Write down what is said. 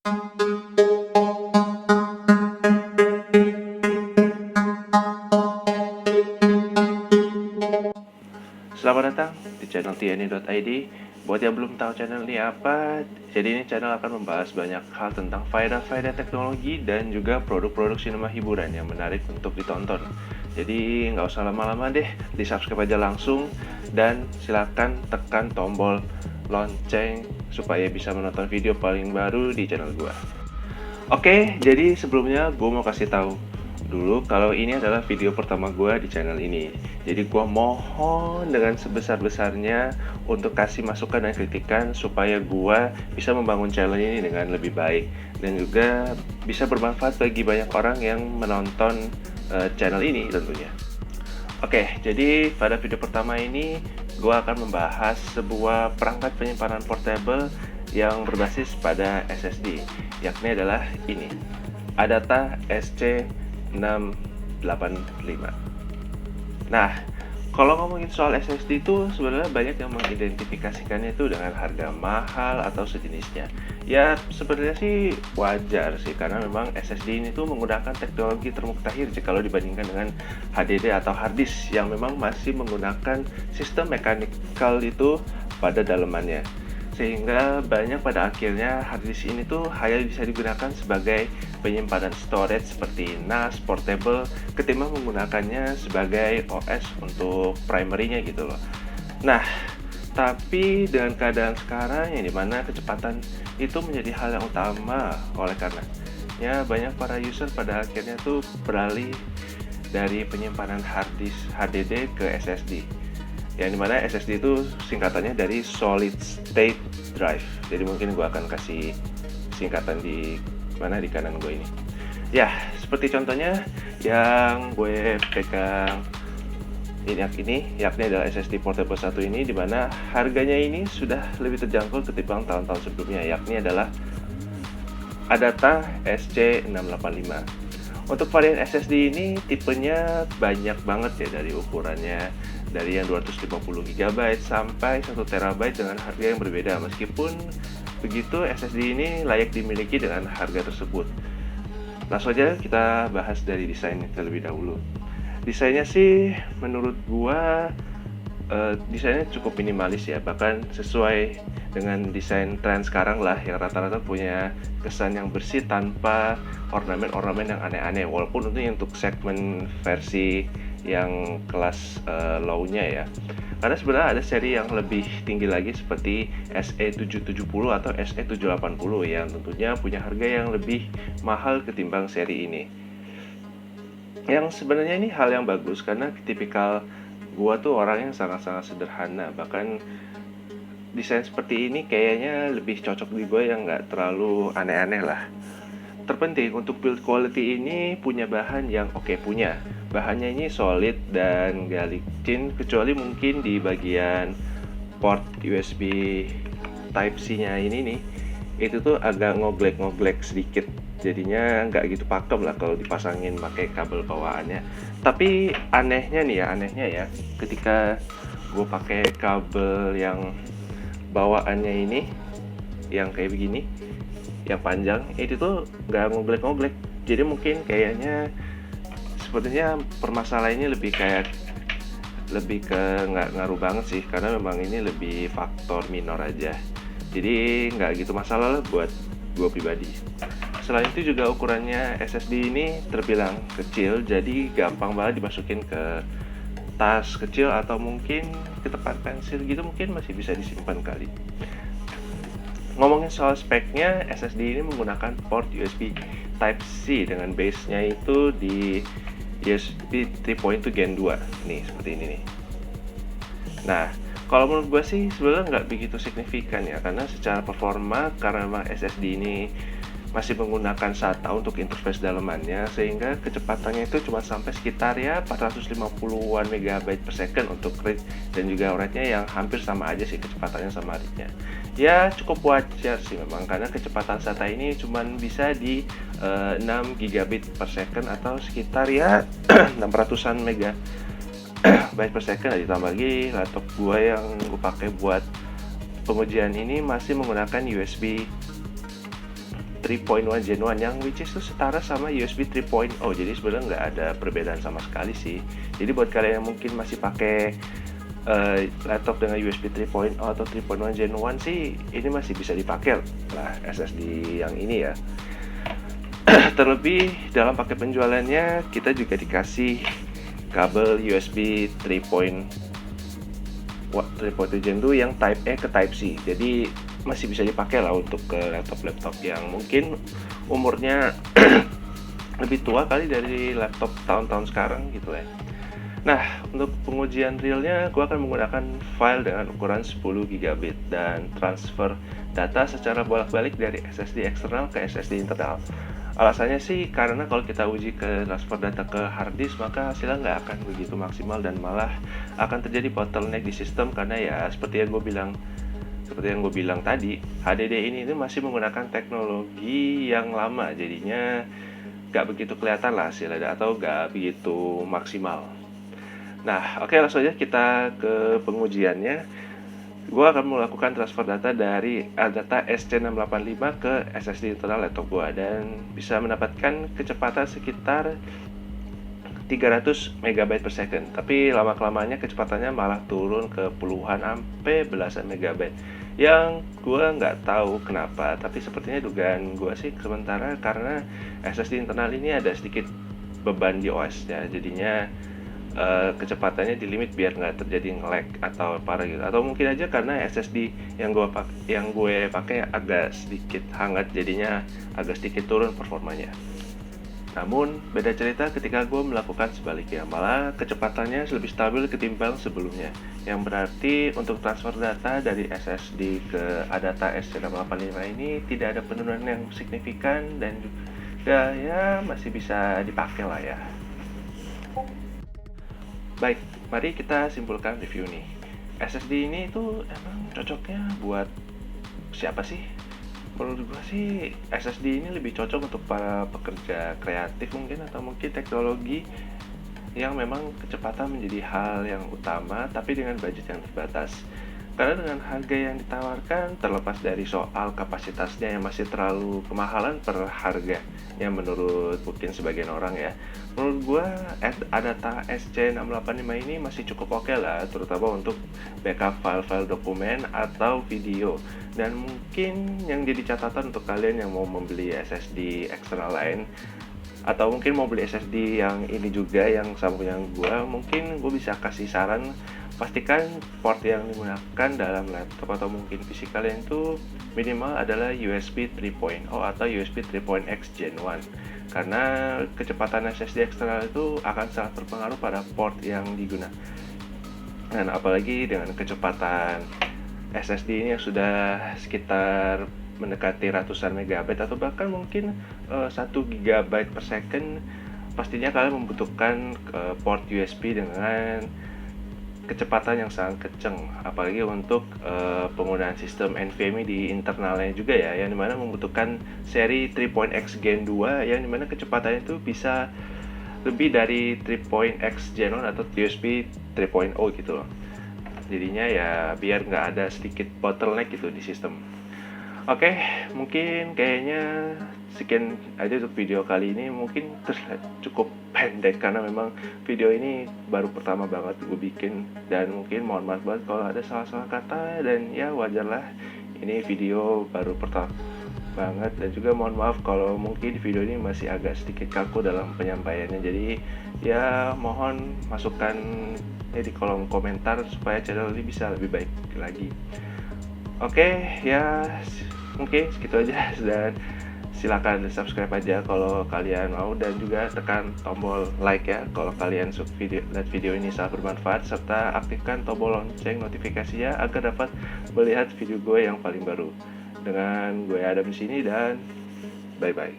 Selamat datang di channel tni.id. Buat yang belum tahu channel ini apa, jadi ini channel akan membahas banyak hal tentang faedah-faedah teknologi dan juga produk-produk sinema hiburan yang menarik untuk ditonton. Jadi nggak usah lama-lama deh, di subscribe aja langsung dan silakan tekan tombol lonceng supaya bisa menonton video paling baru di channel gua. Oke, jadi sebelumnya gue mau kasih tahu dulu kalau ini adalah video pertama gue di channel ini. Jadi gue mohon dengan sebesar-besarnya untuk kasih masukan dan kritikan supaya gue bisa membangun channel ini dengan lebih baik dan juga bisa bermanfaat bagi banyak orang yang menonton channel ini tentunya. Oke, jadi pada video pertama ini gue akan membahas sebuah perangkat penyimpanan portable yang berbasis pada SSD, yakni adalah ini, Adata SC685. Nah, kalau ngomongin soal SSD itu sebenarnya banyak yang mengidentifikasikannya itu dengan harga mahal atau sejenisnya. Ya sebenarnya sih wajar sih, karena memang SSD ini tuh menggunakan teknologi termutakhir kalau dibandingkan dengan HDD atau hard disk yang memang masih menggunakan sistem mechanical itu pada dalemannya. Sehingga banyak pada akhirnya hard disk ini tuh hanya bisa digunakan sebagai penyimpanan storage seperti NAS portable ketimbang menggunakannya sebagai OS untuk primary-nya gitu loh. Nah, tapi dengan keadaan sekarang yang dimana kecepatan itu menjadi hal yang utama, oleh karenanya banyak para user pada akhirnya tuh beralih dari penyimpanan hard disk HDD ke SSD, yang dimana SSD itu singkatannya dari Solid State Drive. Jadi mungkin gue akan kasih singkatan di mana di kanan gue ini. Ya, seperti contohnya yang gue pegang ini yakni adalah SSD portable 1 ini, dimana harganya ini sudah lebih terjangkau ketimbang tahun-tahun sebelumnya, yakni adalah Adata SC685. Untuk varian SSD ini tipenya banyak banget ya, dari ukurannya dari yang 250 GB sampai 1 TB dengan harga yang berbeda. Meskipun begitu, SSD ini layak dimiliki dengan harga tersebut. Langsung aja kita bahas dari desainnya terlebih dahulu. Desainnya sih menurut gua desainnya cukup minimalis ya, bahkan sesuai dengan desain tren sekarang lah, yang rata-rata punya kesan yang bersih tanpa ornamen-ornamen yang aneh-aneh, walaupun untuk segmen versi yang kelas low-nya ya. Karena sebenarnya ada seri yang lebih tinggi lagi seperti SE770 atau SE780 yang tentunya punya harga yang lebih mahal ketimbang seri ini. Yang sebenarnya ini hal yang bagus karena tipikal gua tuh orang yang sangat-sangat sederhana, bahkan desain seperti ini kayaknya lebih cocok di gua yang nggak terlalu aneh-aneh lah. Terpenting untuk build quality ini punya bahan yang punya bahannya ini solid dan gak licin, kecuali mungkin di bagian port USB Type-C nya ini nih, itu tuh agak ngoglek sedikit, jadinya nggak gitu pakem lah kalau dipasangin pakai kabel bawaannya. Tapi anehnya ya, ketika gue pakai kabel yang bawaannya ini yang kayak begini, yang panjang, itu tuh nggak ngoglek. Jadi mungkin kayaknya sepertinya permasalahannya lebih ke nggak ngaruh banget sih, karena memang ini lebih faktor minor aja. Jadi nggak gitu masalah lah buat gue pribadi. Selain itu juga ukurannya SSD ini terbilang kecil, jadi gampang banget dimasukin ke tas kecil atau mungkin ke tempat pensil gitu, mungkin masih bisa disimpan kali. Ngomongin soal speknya, SSD ini menggunakan port USB Type-C dengan base-nya itu di USB 3.2 Gen 2 nih, seperti ini nih. Nah, kalau menurut gue sih sebenarnya nggak begitu signifikan ya, karena secara performa, karena memang SSD ini masih menggunakan SATA untuk interface dalemannya, sehingga kecepatannya itu cuma sampai sekitar ya 450-an MB per second untuk read, dan juga write-nya yang hampir sama aja sih kecepatannya sama read-nya. Ya cukup wajar sih memang, karena kecepatan SATA ini cuma bisa di 6 GB per second atau sekitar ya 600-an MB per second. Ditambah lagi laptop gua yang gue pakai buat pengujian ini masih menggunakan USB 3.1 Gen 1 yang which is itu setara sama USB 3.0. Jadi sebenarnya nggak ada perbedaan sama sekali sih. Jadi buat kalian yang mungkin masih pakai laptop dengan USB 3.0 atau 3.1 Gen 1 sih, ini masih bisa dipakai lah SSD yang ini ya. Terlebih dalam paket penjualannya kita juga dikasih kabel USB 3.2 Gen 2 yang Type A ke Type C. Jadi masih bisa dipakai lah untuk ke laptop-laptop yang mungkin umurnya lebih tua kali dari laptop tahun-tahun sekarang gitu ya. Nah, untuk pengujian realnya, gue akan menggunakan file dengan ukuran 10 GB dan transfer data secara bolak-balik dari SSD eksternal ke SSD internal. Alasannya sih karena kalau kita uji ke transfer data ke hard disk, maka hasilnya nggak akan begitu maksimal dan malah akan terjadi bottleneck di sistem karena ya seperti yang gue bilang tadi, HDD ini masih menggunakan teknologi yang lama, jadinya nggak begitu kelihatan lah hasilnya atau nggak begitu maksimal. Nah, oke, langsung aja kita ke pengujiannya. Gue akan melakukan transfer data dari data SC685 ke SSD internal laptop gue dan bisa mendapatkan kecepatan sekitar 300 MB per second. Tapi lama-kelamannya kecepatannya malah turun ke puluhan sampai belasan megabyte. Yang gue nggak tahu kenapa, tapi sepertinya dugaan gue sih sementara karena SSD internal ini ada sedikit beban di OS-nya, jadinya kecepatannya di limit biar nggak terjadi nge-lag atau parah gitu. Atau mungkin aja karena SSD yang gue pakai agak sedikit hangat, jadinya agak sedikit turun performanya. Namun beda cerita ketika gue melakukan sebaliknya, malah kecepatannya lebih stabil ketimbang sebelumnya. Yang berarti untuk transfer data dari SSD ke data SC685 ini tidak ada penurunan yang signifikan dan juga ya masih bisa dipakai lah ya. Baik, mari kita simpulkan review nih. SSD ini tuh emang cocoknya buat siapa sih? Menurut gue sih SSD ini lebih cocok untuk para pekerja kreatif mungkin, atau mungkin teknologi yang memang kecepatan menjadi hal yang utama tapi dengan budget yang terbatas. Karena dengan harga yang ditawarkan, terlepas dari soal kapasitasnya yang masih terlalu kemahalan per harga yang menurut mungkin sebagian orang ya, menurut gue Adata SC685 ini masih cukup oke lah, terutama untuk backup file-file dokumen atau video. Dan mungkin yang jadi catatan untuk kalian yang mau membeli SSD eksternal lain, atau mungkin mau beli SSD yang ini juga yang sama yang gue, mungkin gue bisa kasih saran, pastikan port yang digunakan dalam laptop atau mungkin PC kalian itu minimal adalah USB 3.0 atau USB 3.x Gen 1, karena kecepatan SSD eksternal itu akan sangat berpengaruh pada port yang digunakan. Dan apalagi dengan kecepatan SSD ini yang sudah sekitar mendekati ratusan megabyte atau bahkan mungkin 1 GB per second, pastinya kalian membutuhkan port USB dengan kecepatan yang sangat kenceng, apalagi untuk penggunaan sistem NVMe di internalnya juga ya, yang dimana membutuhkan seri 3.x Gen 2 yang dimana kecepatannya itu bisa lebih dari 3.x Gen 1 atau USB 3.0 gitu loh. Jadinya ya biar nggak ada sedikit bottleneck gitu di sistem. Oke, mungkin kayaknya sekian aja untuk video kali ini. Mungkin terlihat cukup pendek karena memang video ini baru pertama banget gue bikin, dan mungkin mohon maaf banget kalau ada salah-salah kata, dan ya wajar lah, ini video baru pertama banget. Dan juga mohon maaf kalau mungkin video ini masih agak sedikit kaku dalam penyampaiannya, jadi ya mohon masukan di kolom komentar supaya channel ini bisa lebih baik lagi. Oke, ya mungkin segitu aja, dan silakan subscribe aja kalau kalian mau, dan juga tekan tombol like ya kalau kalian suka lihat video ini sangat bermanfaat, serta aktifkan tombol lonceng notifikasinya agar dapat melihat video gue yang paling baru. Dengan gue Adam di sini, dan bye bye.